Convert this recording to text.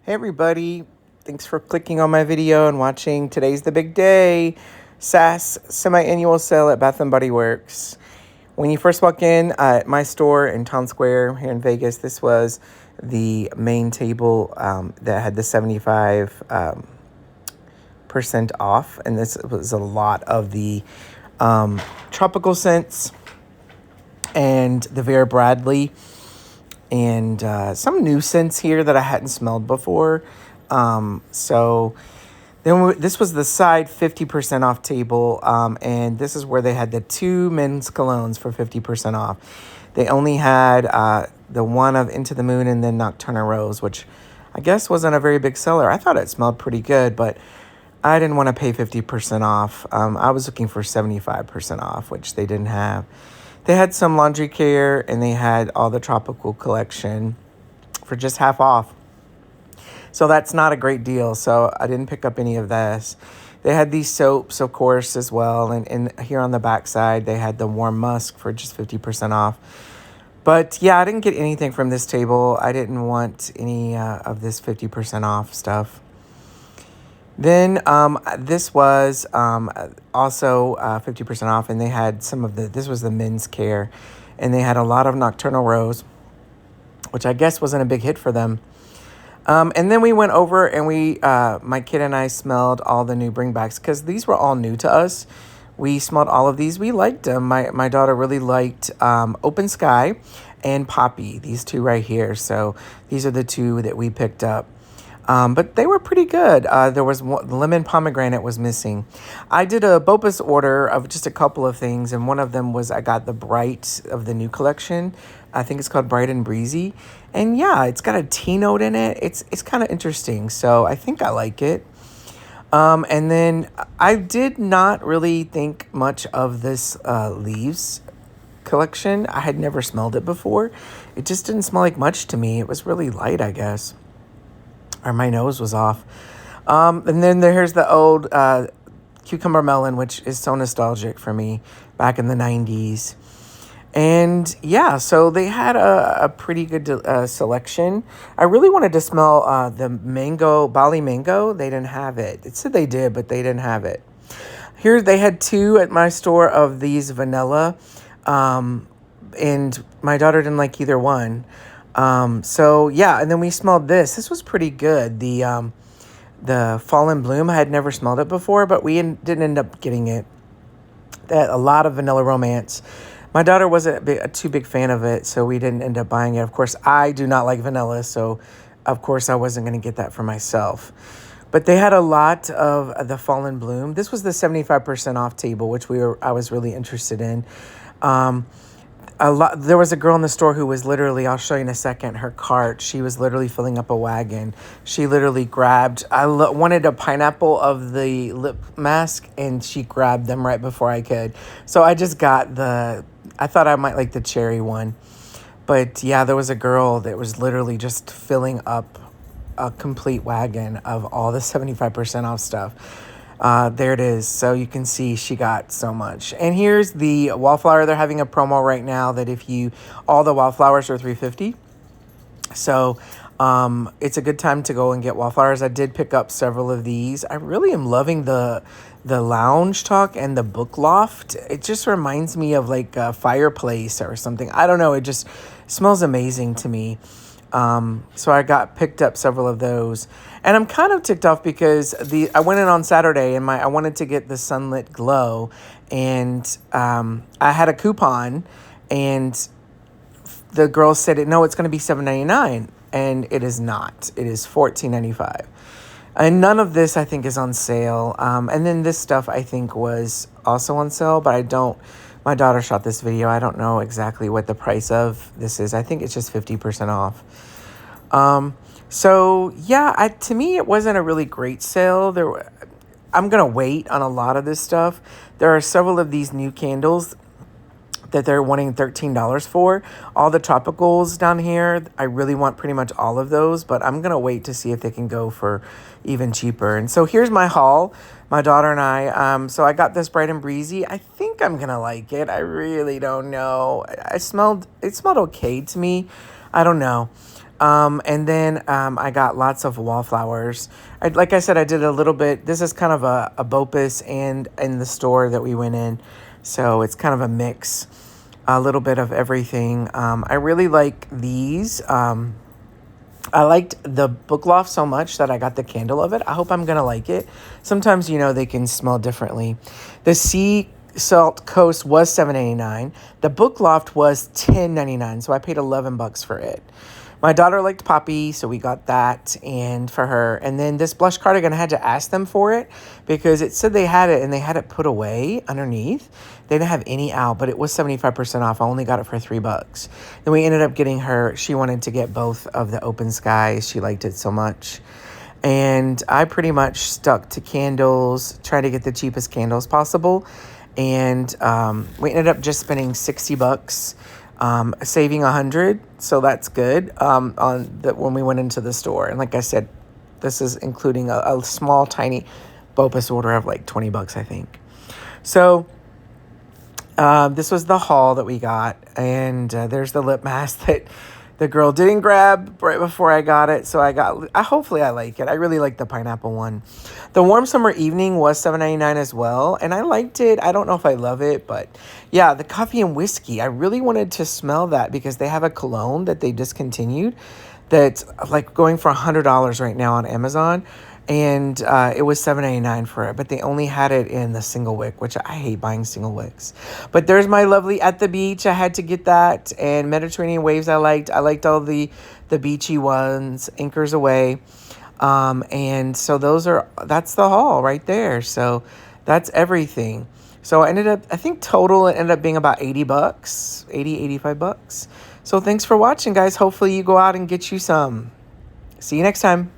Hey everybody, thanks for clicking on my video and watching. Today's the big day, SAS semi-annual sale at Bath and Bodyworks. When you first walk in at my store in Town Square here in Vegas, this was the main table that had the 75% off, and this was a lot of the tropical scents and the Vera Bradley and some new scents here that I hadn't smelled before. So then this was the side 50% off table, and this is where they had the two men's colognes for 50% off. They only had the one of Into the Moon and then Nocturna Rose, which I guess wasn't a very big seller. I thought it smelled pretty good, but I didn't want to pay 50% off. I was looking for 75% off, which they didn't have. They had some laundry care, and they had all the tropical collection for just half off. So that's not a great deal. So I didn't pick up any of this. They had these soaps, of course, as well. And here on the back side, they had the warm musk for just 50% off. But yeah, I didn't get anything from this table. I didn't want any of this 50% off stuff. Then this was also 50% off, and they had this was the men's care, and they had a lot of Nocturnal Rose, which I guess wasn't a big hit for them. And then we went over and my kid and I smelled all the new bringbacks because these were all new to us. We smelled all of these. We liked them. My daughter really liked Open Sky and Poppy, these two right here. So these are the two that we picked up. But they were pretty good. There was lemon pomegranate was missing. I did a BOPUS order of just a couple of things, and one of them was I got the Bright of the new collection. I think it's called Bright and Breezy. And yeah, it's got a tea note in it. It's kind of interesting, so I think I like it. And then I did not really think much of this Leaves collection. I had never smelled it before. It just didn't smell like much to me. It was really light, I guess. Or my nose was off. And then here's the old cucumber melon, which is so nostalgic for me back in the 90s. And yeah, so they had a pretty good selection. I really wanted to smell the mango, Bali mango. They didn't have it. It said they did, but they didn't have it. Here they had two at my store of these vanilla. And my daughter didn't like either one. So yeah, and then we smelled this. This was pretty good. The Fallen Bloom, I had never smelled it before, but we didn't end up getting it. They had a lot of vanilla romance. My daughter wasn't a too big fan of it, so we didn't end up buying it. Of course, I do not like vanilla, so of course I wasn't going to get that for myself. But they had a lot of the Fallen Bloom. This was the 75% off table, which I was really interested in. There was a girl in the store who was literally, I'll show you in a second, her cart. She was literally filling up a wagon. She literally grabbed, wanted a pineapple of the lip mask, and she grabbed them right before I could. So I just got I thought I might like the cherry one. But yeah, there was a girl that was literally just filling up a complete wagon of all the 75% off stuff. There it is. So you can see she got so much. And here's the wallflower. They're having a promo right now that all the wallflowers are $3.50. So it's a good time to go and get wallflowers. I did pick up several of these. I really am loving the lounge talk and the book loft. It just reminds me of like a fireplace or something. I don't know. It just smells amazing to me. So I picked up several of those, and I'm kind of ticked off because I went in on Saturday and I wanted to get the Sunlit Glow, and I had a coupon, and the girl said it's going to be $7.99, and it is not. It is $14.95. And none of this, I think, is on sale. And then this stuff, I think, was also on sale, but my daughter shot this video. I don't know exactly what the price of this is. I think it's just 50% off. So yeah, to me, it wasn't a really great sale. I'm going to wait on a lot of this stuff. There are several of these new candles that they're wanting $13 for. All the tropicals down here, I really want pretty much all of those, but I'm going to wait to see if they can go for even cheaper. And so here's my haul, my daughter and I. So I got this Bright and Breezy. I think I'm going to like it. I really don't know. It smelled okay to me. I don't know. And then I got lots of wallflowers. Like I said, I did a little bit. This is kind of a BOPUS and in the store that we went in. So it's kind of a mix, a little bit of everything. I really like these. I liked the book loft so much that I got the candle of it. I hope I'm going to like it. Sometimes, they can smell differently. The Sea Salt Coast was $7.99. The book loft was $10.99. So I paid $11 for it. My daughter liked Poppy, so we got that and for her. And then this blush cardigan, I had to ask them for it because it said they had it and they had it put away underneath. They didn't have any out, but it was 75% off. I only got it for $3. Then we ended up getting her, she wanted to get both of the Open Skies. She liked it so much. And I pretty much stuck to candles, tried to get the cheapest candles possible. And we ended up just spending $60. Saving $100, so that's good when we went into the store. And like I said, this is including a small, tiny BOPUS order of like $20, I think. So this was the haul that we got, and there's the lip mask that the girl didn't grab right before I got it, so hopefully I like it. I really like the pineapple one. The Warm Summer Evening was $7.99 as well, and I liked it. I don't know if I love it, but yeah, the coffee and whiskey. I really wanted to smell that because they have a cologne that they discontinued that's like going for $100 right now on Amazon. And it was $7.99 for it, but they only had it in the single wick, which I hate buying single wicks. But there's my lovely At the Beach. I had to get that. And Mediterranean Waves I liked. I liked all the beachy ones. Anchors Away. And so that's the haul right there. So that's everything. So I think total it ended up being about $80, $85. So thanks for watching, guys. Hopefully you go out and get you some. See you next time.